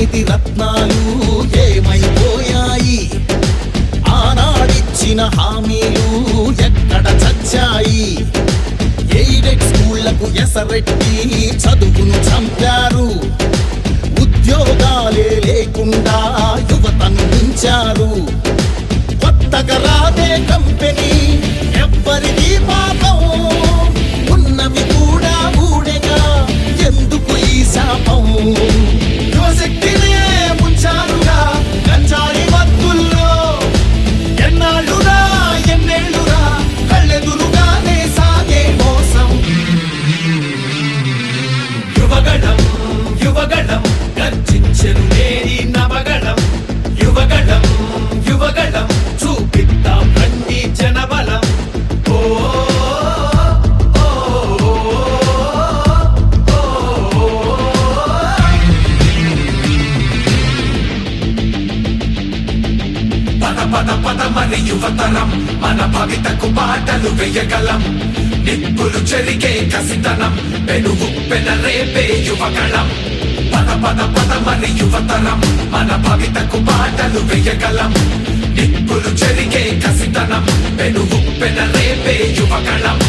చేతి రత్నాలు ఏమైపోయాయి? ఆనాడిచ్చిన హామీలు ఎక్కడ చచ్చాయి? ఎయిడెడ్ స్కూళ్లకు ఎసరెట్టి చదువును చంపారు. ఉద్యోగాలే లేకుండా యువతను మించారు. కొత్తగా రాదే కంపెనీ ఎవ్వరిది పాపం, ఉన్నవి కూడా ఊడెగా ఎందుకు ఈ శాపం? యువశక్తినే ముంచారుగా గంజాయి మత్తుల్లో, ఎన్నాళ్ళురా ఎన్నేళ్ళురా కళ్ళెదురుగానే సాగే మోసం. యువగణం యువగణం గర్జించెను నేరి నవగణం. యువగణం యువగణం చూపిద్దాం రండి జనబలం. ఓ పద పద పద మరి యువతరం, మన భవితకు బాటలు వేయగలం. నిప్పులు చెరిగే కసితనం, పెనుగు పెనరేపే యువగళం. పద పద పద మరి యువతరం, మన భవితకు బాటలు వేయగలం. నిప్పులు చెరిగే కసితనం, పెనుగు పెనరేపే యువగళం.